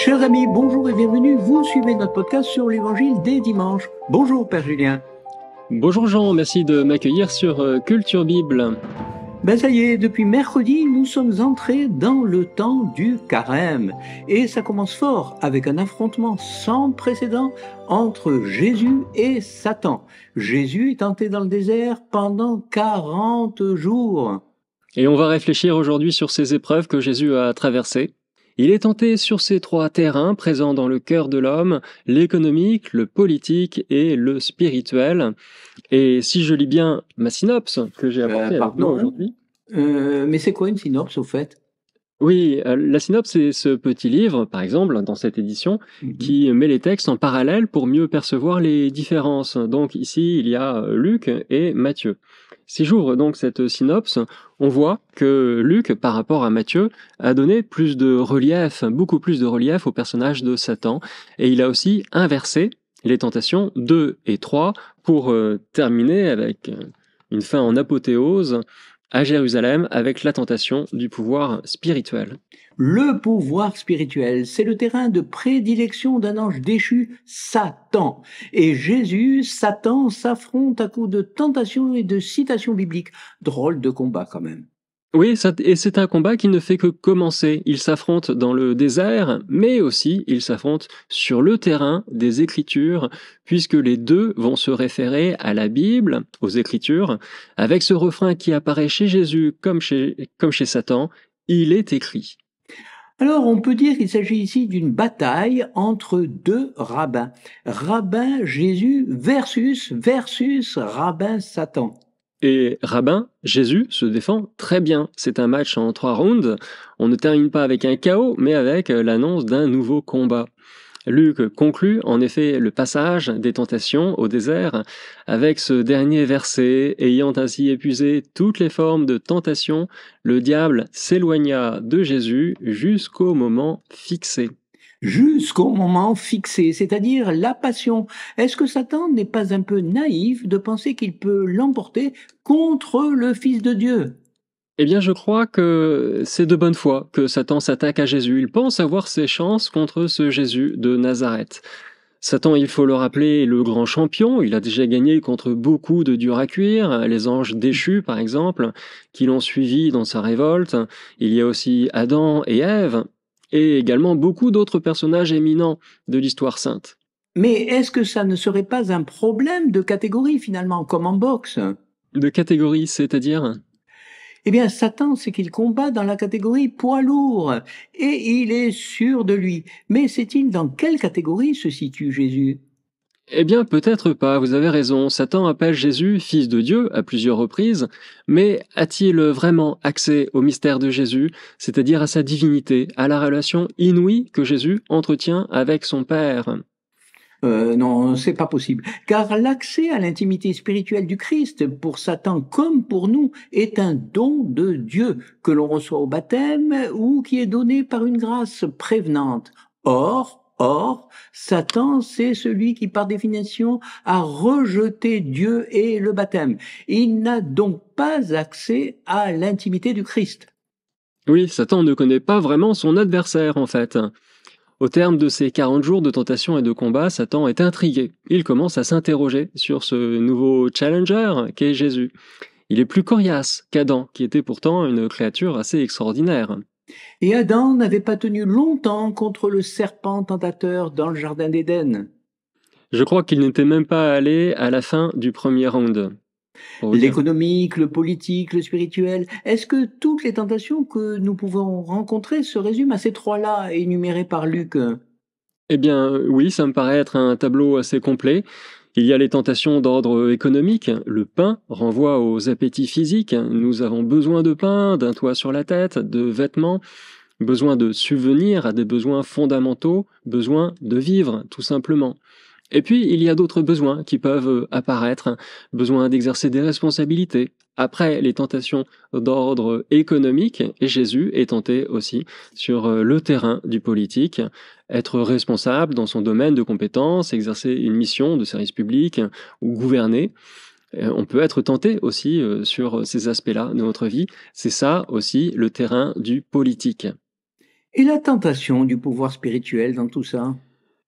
Chers amis, bonjour et bienvenue. Vous suivez notre podcast sur l'évangile des dimanches. Bonjour Père Julien. Bonjour Jean, merci de m'accueillir sur Culture Bible. Ben ça y est, depuis mercredi, nous sommes entrés dans le temps du carême. Et ça commence fort avec un affrontement sans précédent entre Jésus et Satan. Jésus est tenté dans le désert pendant 40 jours. Et on va réfléchir aujourd'hui sur ces épreuves que Jésus a traversées. Il est tenté sur ces trois terrains présents dans le cœur de l'homme, l'économique, le politique et le spirituel. Et si je lis bien ma synopse que j'ai apportée avec nous aujourd'hui... mais c'est quoi une synopse au fait ? Oui, la synopse, c'est ce petit livre, par exemple, dans cette édition, qui met les textes en parallèle pour mieux percevoir les différences. Donc ici, il y a Luc et Matthieu. Si j'ouvre donc cette synopse, on voit que Luc, par rapport à Matthieu, a donné plus de relief, beaucoup plus de relief au personnage de Satan, et il a aussi inversé les tentations 2 et 3 pour terminer avec une fin en apothéose à Jérusalem avec la tentation du pouvoir spirituel. Le pouvoir spirituel, c'est le terrain de prédilection d'un ange déchu, Satan. Et Jésus, Satan, s'affrontent à coups de tentations et de citations bibliques. Drôle de combat quand même. Oui, et c'est un combat qui ne fait que commencer. Ils s'affrontent dans le désert, mais aussi ils s'affrontent sur le terrain des Écritures, puisque les deux vont se référer à la Bible, aux Écritures, avec ce refrain qui apparaît chez Jésus comme chez Satan, il est écrit. Alors, on peut dire qu'il s'agit ici d'une bataille entre deux rabbins. Rabbin Jésus versus rabbin Satan. Et Rabbin, Jésus, se défend très bien. C'est un match en 3 rounds. On ne termine pas avec un chaos, mais avec l'annonce d'un nouveau combat. Luc conclut en effet le passage des tentations au désert avec ce dernier verset. Ayant ainsi épuisé toutes les formes de tentation, le diable s'éloigna de Jésus jusqu'au moment fixé. Jusqu'au moment fixé, c'est-à-dire la passion. Est-ce que Satan n'est pas un peu naïf de penser qu'il peut l'emporter contre le Fils de Dieu ? Eh bien, je crois que c'est de bonne foi que Satan s'attaque à Jésus. Il pense avoir ses chances contre ce Jésus de Nazareth. Satan, il faut le rappeler, est le grand champion. Il a déjà gagné contre beaucoup de durs à cuire, les anges déchus par exemple, qui l'ont suivi dans sa révolte. Il y a aussi Adam et Ève, et également beaucoup d'autres personnages éminents de l'histoire sainte. Mais est-ce que ça ne serait pas un problème de catégorie finalement, comme en boxe ? De catégorie, c'est-à-dire ? Eh bien, Satan, c'est qu'il combat dans la catégorie poids lourd, et il est sûr de lui. Mais sait-il dans quelle catégorie se situe Jésus ? Eh bien, peut-être pas, vous avez raison. Satan appelle Jésus fils de Dieu à plusieurs reprises, mais a-t-il vraiment accès au mystère de Jésus, c'est-à-dire à sa divinité, à la relation inouïe que Jésus entretient avec son Père ? Non, c'est pas possible. Car l'accès à l'intimité spirituelle du Christ, pour Satan comme pour nous, est un don de Dieu que l'on reçoit au baptême ou qui est donné par une grâce prévenante. Or, Satan, c'est celui qui, par définition, a rejeté Dieu et le baptême. Il n'a donc pas accès à l'intimité du Christ. Oui, Satan ne connaît pas vraiment son adversaire, en fait. Au terme de ces 40 jours de tentation et de combat, Satan est intrigué. Il commence à s'interroger sur ce nouveau challenger qu'est Jésus. Il est plus coriace qu'Adam, qui était pourtant une créature assez extraordinaire. Et Adam n'avait pas tenu longtemps contre le serpent tentateur dans le jardin d'Éden. Je crois qu'il n'était même pas allé à la fin du premier round. L'économique, le politique, le spirituel. Est-ce que toutes les tentations que nous pouvons rencontrer se résument à ces trois-là, énumérés par Luc ? Eh bien, oui, ça me paraît être un tableau assez complet. Il y a les tentations d'ordre économique. Le pain renvoie aux appétits physiques. Nous avons besoin de pain, d'un toit sur la tête, de vêtements, besoin de subvenir à des besoins fondamentaux, besoin de vivre, tout simplement. Et puis, il y a d'autres besoins qui peuvent apparaître, besoin d'exercer des responsabilités. Après les tentations d'ordre économique, et Jésus est tenté aussi sur le terrain du politique, être responsable dans son domaine de compétences, exercer une mission de service public ou gouverner. On peut être tenté aussi sur ces aspects-là de notre vie. C'est ça aussi le terrain du politique. Et la tentation du pouvoir spirituel dans tout ça?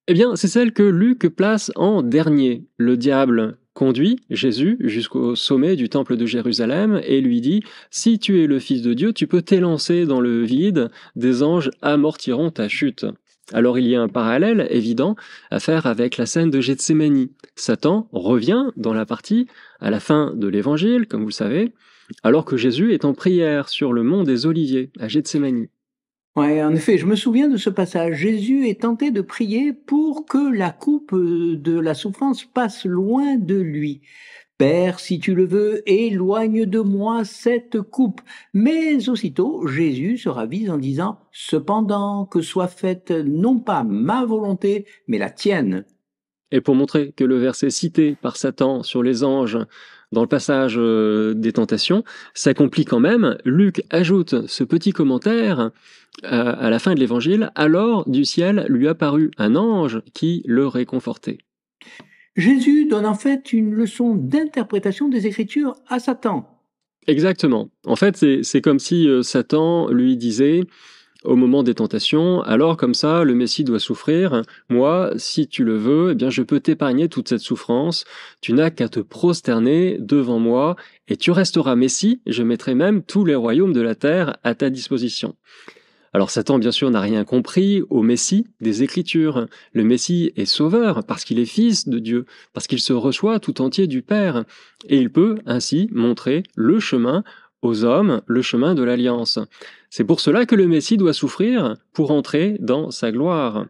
Eh bien, c'est celle que Luc place en dernier. Le diable conduit Jésus jusqu'au sommet du temple de Jérusalem et lui dit « Si tu es le Fils de Dieu, tu peux t'élancer dans le vide, des anges amortiront ta chute ». Alors il y a un parallèle évident à faire avec la scène de Gethsémani. Satan revient dans la partie à la fin de l'évangile, comme vous le savez, alors que Jésus est en prière sur le mont des Oliviers à Gethsémani. Ouais, en effet, je me souviens de ce passage. Jésus est tenté de prier pour que la coupe de la souffrance passe loin de lui. Père, si tu le veux, éloigne de moi cette coupe. Mais aussitôt, Jésus se ravise en disant, cependant, que soit faite non pas ma volonté, mais la tienne. Et pour montrer que le verset cité par Satan sur les anges dans le passage des tentations s'accomplit quand même, Luc ajoute ce petit commentaire à la fin de l'évangile, alors du ciel lui apparut un ange qui le réconfortait. Jésus donne en fait une leçon d'interprétation des Écritures à Satan. Exactement. En fait, c'est comme si Satan lui disait au moment des tentations, alors comme ça, le Messie doit souffrir. Moi, si tu le veux, eh bien, je peux t'épargner toute cette souffrance. Tu n'as qu'à te prosterner devant moi et tu resteras Messie. Je mettrai même tous les royaumes de la terre à ta disposition. Alors Satan, bien sûr, n'a rien compris au Messie des Écritures. Le Messie est sauveur parce qu'il est fils de Dieu, parce qu'il se reçoit tout entier du Père. Et il peut ainsi montrer le chemin aux hommes, le chemin de l'Alliance. C'est pour cela que le Messie doit souffrir pour entrer dans sa gloire.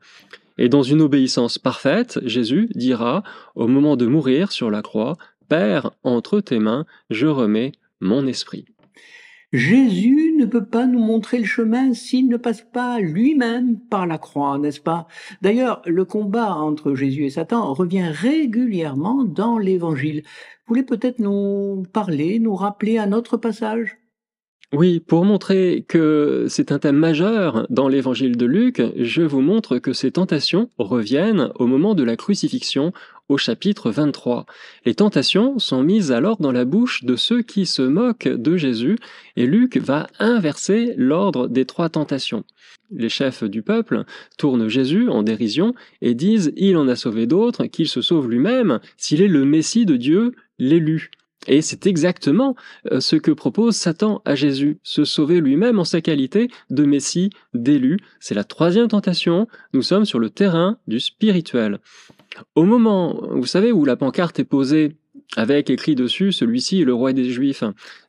Et dans une obéissance parfaite, Jésus dira, au moment de mourir sur la croix, « Père, entre tes mains, je remets mon esprit ». Jésus ne peut pas nous montrer le chemin s'il ne passe pas lui-même par la croix, n'est-ce pas? D'ailleurs, le combat entre Jésus et Satan revient régulièrement dans l'Évangile. Vous voulez peut-être nous parler, nous rappeler un autre passage? Oui, pour montrer que c'est un thème majeur dans l'évangile de Luc, je vous montre que ces tentations reviennent au moment de la crucifixion au chapitre 23. Les tentations sont mises alors dans la bouche de ceux qui se moquent de Jésus et Luc va inverser l'ordre des trois tentations. Les chefs du peuple tournent Jésus en dérision et disent « Il en a sauvé d'autres, qu'il se sauve lui-même, s'il est le Messie de Dieu, l'élu ». Et c'est exactement ce que propose Satan à Jésus, se sauver lui-même en sa qualité de Messie, d'élu. C'est la troisième tentation, nous sommes sur le terrain du spirituel. Au moment, vous savez, où la pancarte est posée avec écrit dessus « Celui-ci est le roi des Juifs »,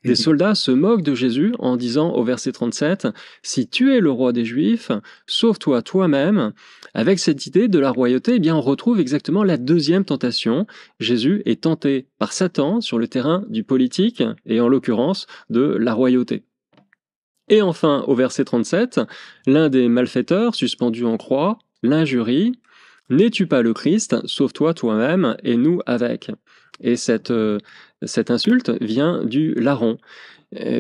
des soldats se moquent de Jésus en disant au verset 37 « Si tu es le roi des Juifs, sauve-toi toi-même ». Avec cette idée de la royauté, eh bien, on retrouve exactement la deuxième tentation. Jésus est tenté par Satan sur le terrain du politique et en l'occurrence de la royauté. Et enfin, au verset 37, l'un des malfaiteurs suspendu en croix l'injurie « N'es-tu pas le Christ? Sauve-toi toi-même et nous avec ». Et cette insulte vient du larron.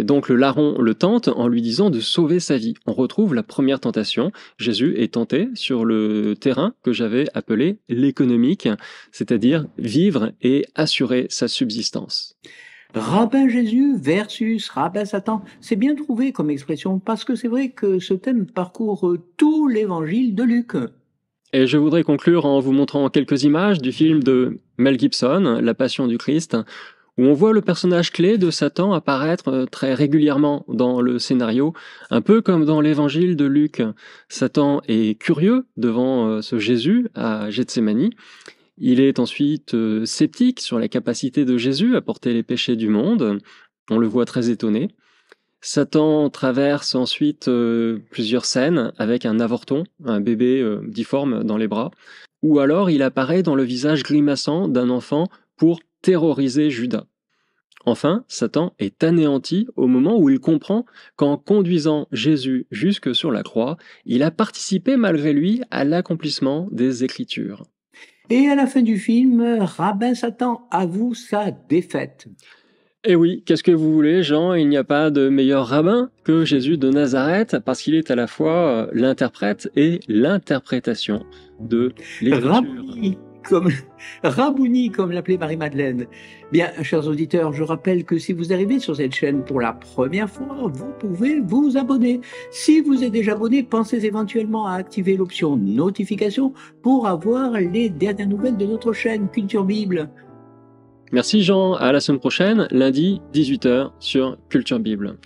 Donc le larron le tente en lui disant de sauver sa vie. On retrouve la première tentation. Jésus est tenté sur le terrain que j'avais appelé l'économique, c'est-à-dire vivre et assurer sa subsistance. Rabbin Jésus versus Rabbin Satan, c'est bien trouvé comme expression parce que c'est vrai que ce thème parcourt tout l'évangile de Luc. Et je voudrais conclure en vous montrant quelques images du film de Mel Gibson, La Passion du Christ, où on voit le personnage clé de Satan apparaître très régulièrement dans le scénario, un peu comme dans l'évangile de Luc. Satan est curieux devant ce Jésus à Gethsémani. Il est ensuite sceptique sur la capacité de Jésus à porter les péchés du monde. On le voit très étonné. Satan traverse ensuite plusieurs scènes avec un avorton, un bébé difforme dans les bras, ou alors il apparaît dans le visage grimaçant d'un enfant pour terroriser Judas. Enfin, Satan est anéanti au moment où il comprend qu'en conduisant Jésus jusque sur la croix, il a participé malgré lui à l'accomplissement des Écritures. Et à la fin du film, Rabbin Satan avoue sa défaite. Et oui, qu'est-ce que vous voulez, Jean? Il n'y a pas de meilleur rabbin que Jésus de Nazareth, parce qu'il est à la fois l'interprète et l'interprétation de l'Écriture. Rabbi, comme Rabouni, comme l'appelait Marie-Madeleine. Bien, chers auditeurs, je rappelle que si vous arrivez sur cette chaîne pour la première fois, vous pouvez vous abonner. Si vous êtes déjà abonné, pensez éventuellement à activer l'option notification pour avoir les dernières nouvelles de notre chaîne Culture Bible. Merci Jean, à la semaine prochaine, lundi 18h sur Culture Bible.